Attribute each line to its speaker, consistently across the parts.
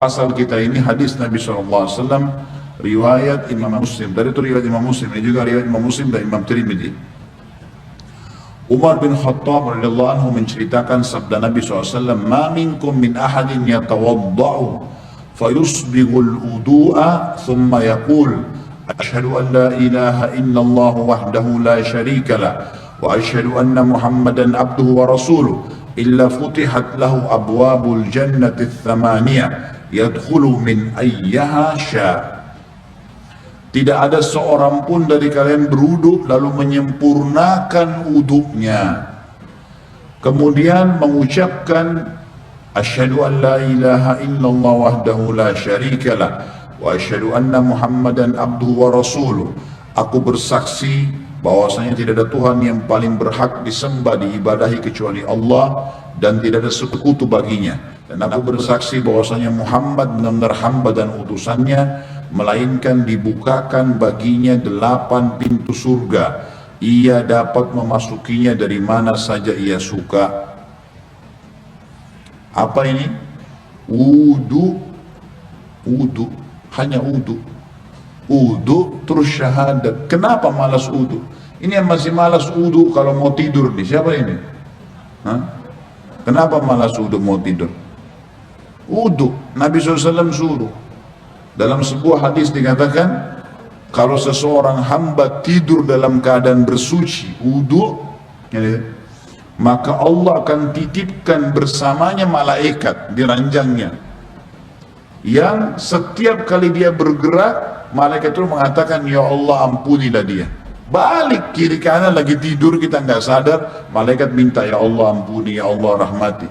Speaker 1: Pasal kita ini hadis Nabi SAW, riwayat Imam Muslim. Dari itu riwayat Imam Muslim, ini juga riwayat Imam Muslim dan Imam Tirmidzi. Umar bin Khattab radhiyallahu anhu menceritakan sabda Nabi SAW, "Ma minkum min ahadin yatawadda'u fayusbighul wudu'a thumma yaqul asyhadu an la ilaha illallah wahdahu la syarika lah wa asyhadu anna Muhammadan abduhu wa rasuluh illa futihat lahu abwabul jannati thamaniyah yadkhulu min ayyaha sya." Tidak ada seorang pun dari kalian berwudu lalu menyempurnakan wudunya, kemudian mengucapkan asyhadu an la ilaha illallah wahdahu la syarikalah wa asyhadu anna Muhammadan abduhu wa rasuluh. Aku bersaksi bahwasanya tidak ada Tuhan yang paling berhak disembah diibadahi kecuali Allah dan tidak ada sekutu baginya, dan aku bersaksi bahwasanya Muhammad benar-benar hamba dan utusannya, melainkan dibukakan baginya 8 pintu surga, ia dapat memasukinya dari mana saja ia suka. Apa ini? Wudu, hanya wudu terus syahadat. Kenapa malas wudu? Ini yang masih malas wudu kalau mau tidur nih, siapa ini? Kenapa malas wudu mau tidur? Wudu, Nabi SAW suruh. Dalam sebuah hadis dikatakan, kalau seseorang hamba tidur dalam keadaan bersuci, wudu, maka Allah akan titipkan bersamanya malaikat di ranjangnya, yang setiap kali dia bergerak, malaikat itu mengatakan, ya Allah ampunilah dia. Balik kiri kanan lagi tidur, kita nggak sadar, malaikat minta, ya Allah ampuni, ya Allah rahmati.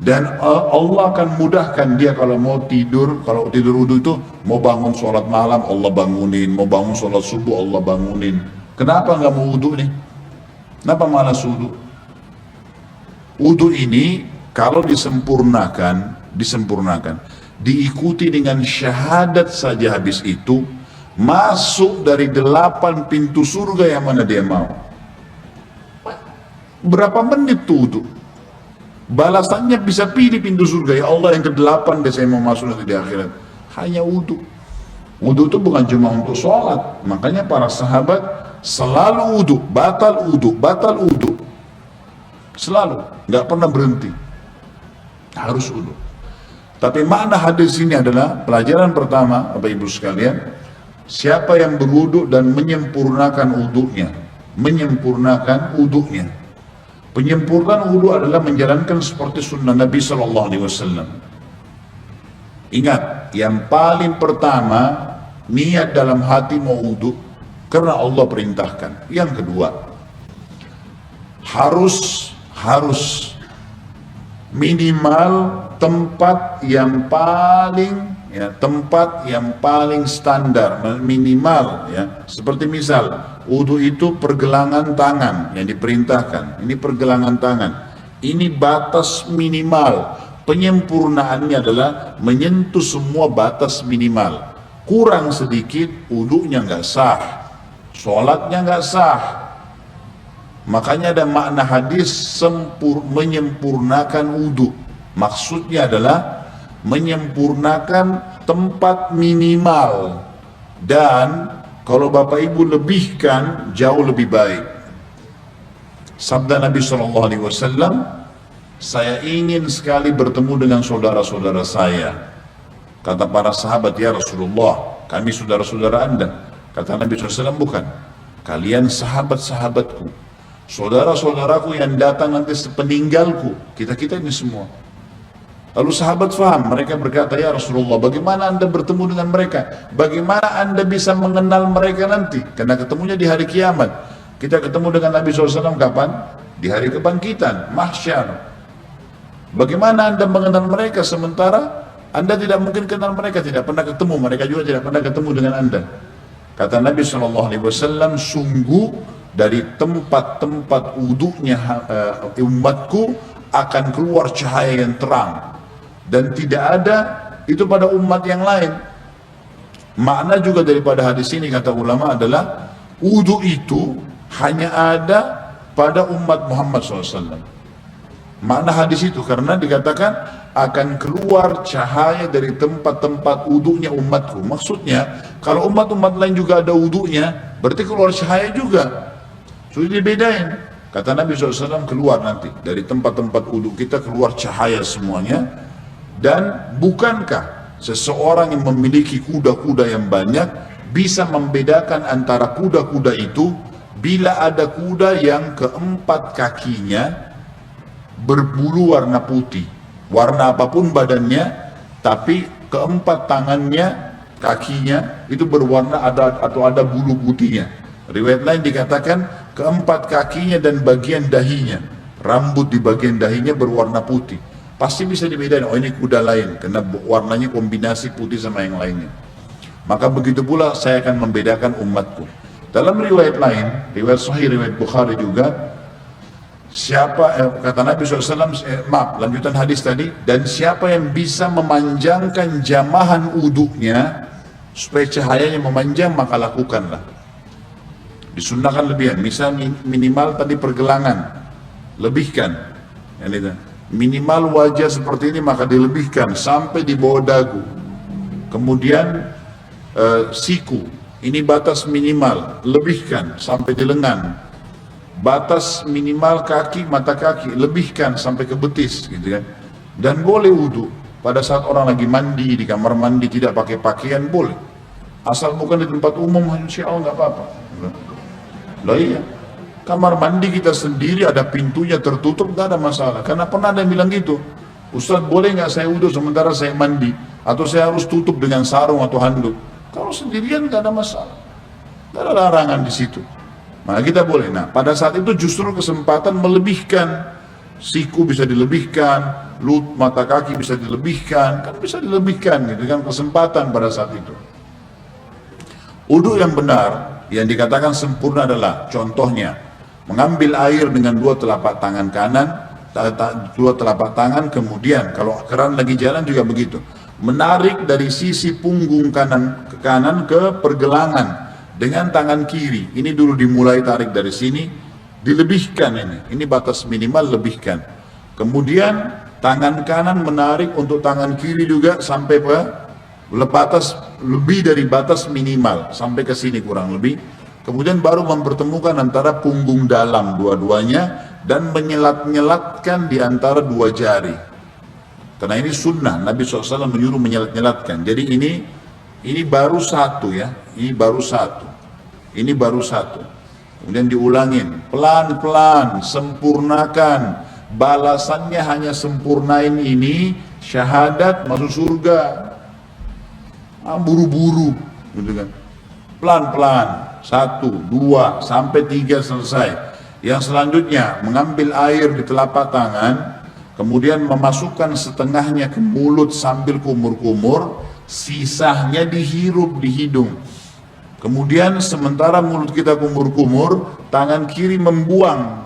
Speaker 1: Dan Allah akan mudahkan dia kalau mau tidur. Kalau tidur wudu itu, mau bangun sholat malam Allah bangunin, mau bangun sholat subuh Allah bangunin. Kenapa nggak mau wudu nih? Kenapa malas wudu? Wudu ini kalau disempurnakan, diikuti dengan syahadat saja, habis itu masuk dari 8 pintu surga yang mana dia mau. Berapa menit tuh wudu? Balasannya bisa pilih pintu surga, ya Allah yang ke-8 deh saya mau masuk nanti di akhirat. Hanya wudu. Wudu itu bukan cuma untuk sholat, makanya para sahabat selalu wudu, batal wudu, selalu, nggak pernah berhenti, harus wudu. Tapi makna hadis ini adalah pelajaran pertama, Bapak Ibu sekalian, siapa yang berwudu dan menyempurnakan wudunya, penyempurnaan wudu adalah menjalankan seperti sunnah Nabi SAW. Ingat, yang paling pertama, niat dalam hati mau wudu karena Allah perintahkan. Yang kedua, harus minimal tempat yang paling standar, minimal, ya. Seperti misal wudu itu pergelangan tangan yang diperintahkan, ini pergelangan tangan, ini batas minimal. Penyempurnaannya adalah menyentuh semua batas minimal. Kurang sedikit wudunya nggak sah, sholatnya nggak sah. Makanya ada makna hadis menyempurnakan wudu, maksudnya adalah menyempurnakan tempat minimal, dan kalau Bapak Ibu lebihkan jauh lebih baik. Sabda Nabi SAW, saya ingin sekali bertemu dengan saudara-saudara saya. Kata para sahabat, ya Rasulullah, kami saudara-saudara Anda. Kata Nabi SAW, bukan, kalian sahabat-sahabatku, saudara-saudaraku yang datang nanti sepeninggalku, kita ini semua. Lalu sahabat faham, mereka berkata, ya Rasulullah, bagaimana Anda bertemu dengan mereka? Bagaimana Anda bisa mengenal mereka nanti? Karena ketemunya di hari kiamat. Kita ketemu dengan Nabi SAW kapan? Di hari kebangkitan, mahsyar. Bagaimana Anda mengenal mereka sementara Anda tidak mungkin kenal mereka, tidak pernah ketemu, mereka juga tidak pernah ketemu dengan Anda. Kata Nabi SAW, sungguh dari tempat-tempat wudunya umatku akan keluar cahaya yang terang, dan tidak ada itu pada umat yang lain. Makna juga daripada hadis ini, kata ulama, adalah wudu itu hanya ada pada umat Muhammad SAW. Makna hadis itu karena dikatakan akan keluar cahaya dari tempat-tempat wudhunya umatku. Maksudnya kalau umat-umat lain juga ada wudhunya, berarti keluar cahaya juga. Sudah dibedain. Kata Nabi SAW, keluar nanti dari tempat-tempat wudhu kita keluar cahaya semuanya. Dan bukankah seseorang yang memiliki kuda-kuda yang banyak bisa membedakan antara kuda-kuda itu bila ada kuda yang keempat kakinya berbulu warna putih, warna apapun badannya, tapi keempat tangannya, kakinya itu berwarna ada bulu putihnya. Riwayat lain dikatakan keempat kakinya dan bagian dahinya, rambut di bagian dahinya berwarna putih. Pasti bisa dibedakan, oh ini kuda lain, karena warnanya kombinasi putih sama yang lainnya. Maka begitu pula saya akan membedakan umatku. Dalam riwayat lain, riwayat Sahih, riwayat Bukhari juga, kata Nabi SAW, lanjutan hadis tadi, dan siapa yang bisa memanjangkan jamahan uduknya supaya cahayanya memanjang, maka lakukanlah. Disunnahkan lebihan, misal minimal tadi pergelangan, lebihkan. Minimal wajah seperti ini maka dilebihkan sampai di bawah dagu. Kemudian siku, ini batas minimal, lebihkan sampai di lengan. Batas minimal kaki, mata kaki, lebihkan sampai ke betis, gitu kan. Dan boleh wudhu pada saat orang lagi mandi di kamar mandi tidak pakai pakaian, boleh, asal bukan di tempat umum, insya Allah nggak apa-apa. Lah iya, kamar mandi kita sendiri ada pintunya tertutup, nggak ada masalah. Karena pernah ada yang bilang gitu, Ustaz boleh nggak saya wudhu sementara saya mandi, atau saya harus tutup dengan sarung atau handuk? Kalau sendirian nggak ada masalah, nggak ada larangan di situ. Nah kita boleh. Nah pada saat itu justru kesempatan melebihkan, siku bisa dilebihkan, mata kaki bisa dilebihkan, kan bisa dilebihkan gitu kan, kesempatan pada saat itu. Wudu yang benar yang dikatakan sempurna adalah contohnya mengambil air dengan dua telapak tangan kanan, dua telapak tangan, kemudian kalau keran lagi jalan juga begitu, menarik dari sisi punggung kanan ke pergelangan dengan tangan kiri. Ini dulu dimulai tarik dari sini, dilebihkan ini batas minimal, lebihkan. Kemudian tangan kanan menarik untuk tangan kiri juga sampai ke batas lebih dari batas minimal, sampai ke sini kurang lebih. Kemudian baru mempertemukan antara punggung dalam dua-duanya dan menyelat-nyelatkan di antara dua jari. Karena ini sunnah, Nabi SAW menyuruh menyelat-nyelatkan. Jadi ini baru satu ya, ini baru satu. Kemudian diulangin, pelan-pelan, sempurnakan. Balasannya hanya sempurnain ini, syahadat masuk surga. Buru-buru, gitu kan. Pelan-pelan, 1, 2, sampai 3 selesai. Yang selanjutnya, mengambil air di telapak tangan, kemudian memasukkan setengahnya ke mulut sambil kumur-kumur, sisanya dihirup di hidung. Kemudian sementara mulut kita kumur-kumur, tangan kiri membuang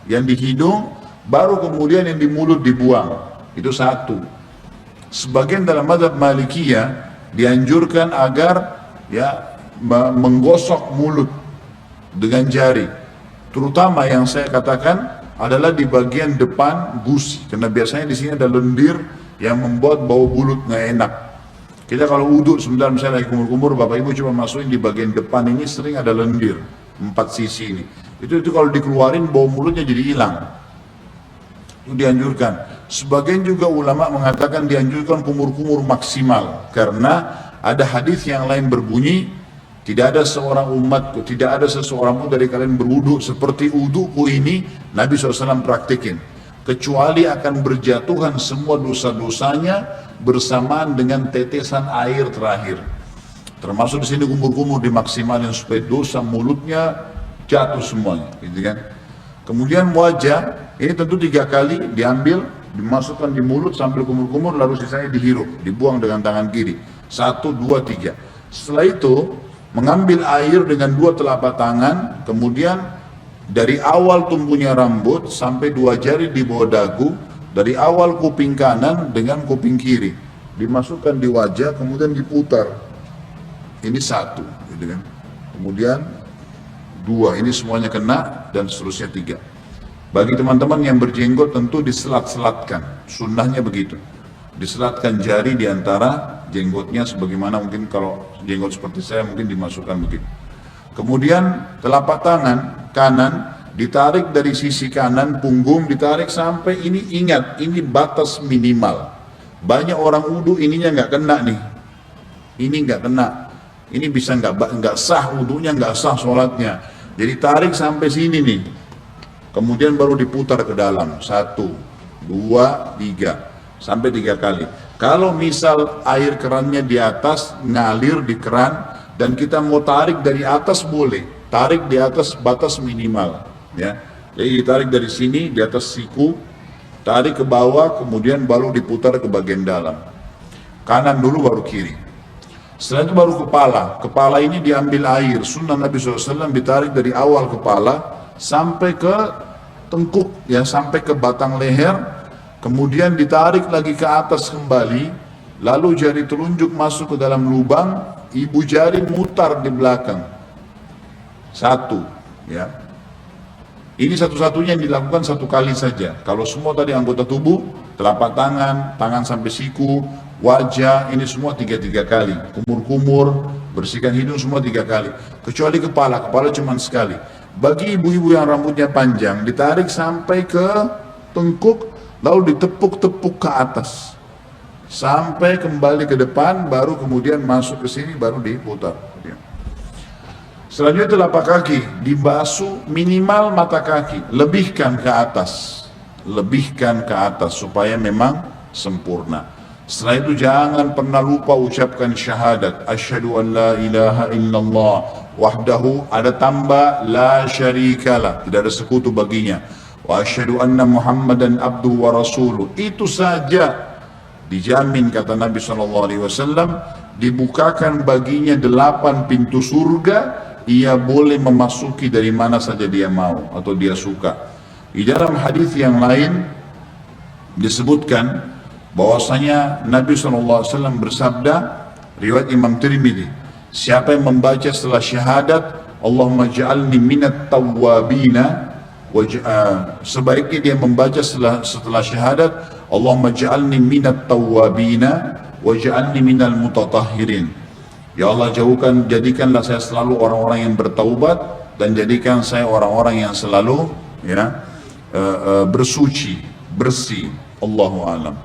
Speaker 1: yang di hidung, baru kemudian yang di mulut dibuang. Itu satu. Sebagian dalam mazhab Malikiyah dianjurkan agar ya menggosok mulut dengan jari. Terutama yang saya katakan adalah di bagian depan gusi, karena biasanya di sini ada lendir yang membuat bau mulut nggak enak. Kita kalau wudhu sebentar misalnya lagi kumur-kumur, bapak ibu coba masukin di bagian depan ini sering ada lendir, 4 sisi ini. Itu kalau dikeluarin bau mulutnya jadi hilang. Itu dianjurkan. Sebagian juga ulama mengatakan dianjurkan kumur-kumur maksimal, karena ada hadis yang lain berbunyi, tidak ada seseorang pun dari kalian berwudu seperti wuduku ini, Nabi SAW praktikin, kecuali akan berjatuhan semua dosa-dosanya bersamaan dengan tetesan air terakhir. Termasuk di sini kumur-kumur dimaksimalin supaya dosa mulutnya jatuh semuanya, gitu kan. Kemudian wajah ini tentu 3 kali diambil, dimasukkan di mulut sambil kumur-kumur, lalu sisanya dihirup, dibuang dengan tangan kiri. 1, 2, 3. Setelah itu mengambil air dengan 2 telapak tangan, kemudian dari awal tumbuhnya rambut sampai 2 jari di bawah dagu, dari awal kuping kanan dengan kuping kiri, dimasukkan di wajah, kemudian diputar. Ini 1, gitu kan. Kemudian 2, ini semuanya kena, dan seterusnya 3. Bagi teman-teman yang berjenggot tentu diselat-selatkan, sunnahnya begitu. Diselatkan jari di antara jenggotnya, sebagaimana mungkin kalau jenggot seperti saya mungkin dimasukkan begitu. Kemudian telapak tangan kanan ditarik dari sisi kanan, punggung ditarik sampai ini, ingat ini batas minimal. Banyak orang wudu ininya nggak kena nih, ini nggak kena, ini bisa nggak sah wudunya, nggak sah sholatnya. Jadi tarik sampai sini nih, kemudian baru diputar ke dalam, 1, 2, 3, sampai 3 kali. Kalau misal air kerannya di atas, ngalir di keran, dan kita mau tarik dari atas boleh, tarik di atas batas minimal, ya. Jadi ditarik dari sini, di atas siku, tarik ke bawah, kemudian baru diputar ke bagian dalam. Kanan dulu baru kiri. Setelah itu baru kepala. Kepala ini diambil air, sunnah Nabi SAW ditarik dari awal kepala sampai ke tengkuk, ya, sampai ke batang leher. Kemudian ditarik lagi ke atas kembali, lalu jari telunjuk masuk ke dalam lubang, ibu jari mutar di belakang. 1, ya. Ini satu-satunya yang dilakukan 1 kali saja. Kalau semua tadi anggota tubuh, telapak tangan, tangan sampai siku, wajah, ini semua 3 kali. Kumur-kumur, bersihkan hidung semua 3 kali. Kecuali kepala cuma sekali. Bagi ibu-ibu yang rambutnya panjang, ditarik sampai ke tengkuk, lalu ditepuk-tepuk ke atas sampai kembali ke depan, baru kemudian masuk ke sini, baru diputar. Selanjutnya telapak kaki dibasuh minimal mata kaki, lebihkan ke atas supaya memang sempurna. Setelah itu jangan pernah lupa ucapkan syahadat, asyhadu an la ilaha illallah wahdahu, ada tambah la syarikalah, tidak ada sekutu baginya, wa asyhadu anna Muhammadan abduhu wa rasuluh. Itu saja dijamin, kata Nabi SAW, dibukakan baginya 8 pintu surga. Ia boleh memasuki dari mana saja dia mau atau dia suka. Di dalam hadis yang lain disebutkan bahwasanya Nabi SAW bersabda, riwayat Imam Tirmidzi, siapa yang membaca setelah syahadat Allahumma ja'alni minat tawwabina, sebaiknya dia membaca setelah syahadat Allahumma ja'alni minat tawwabina waj'alni minal mutatahhirin. Ya Allah, jadikanlah saya selalu orang-orang yang bertaubat, dan jadikan saya orang-orang yang selalu bersuci, bersih. Allahu a'lam.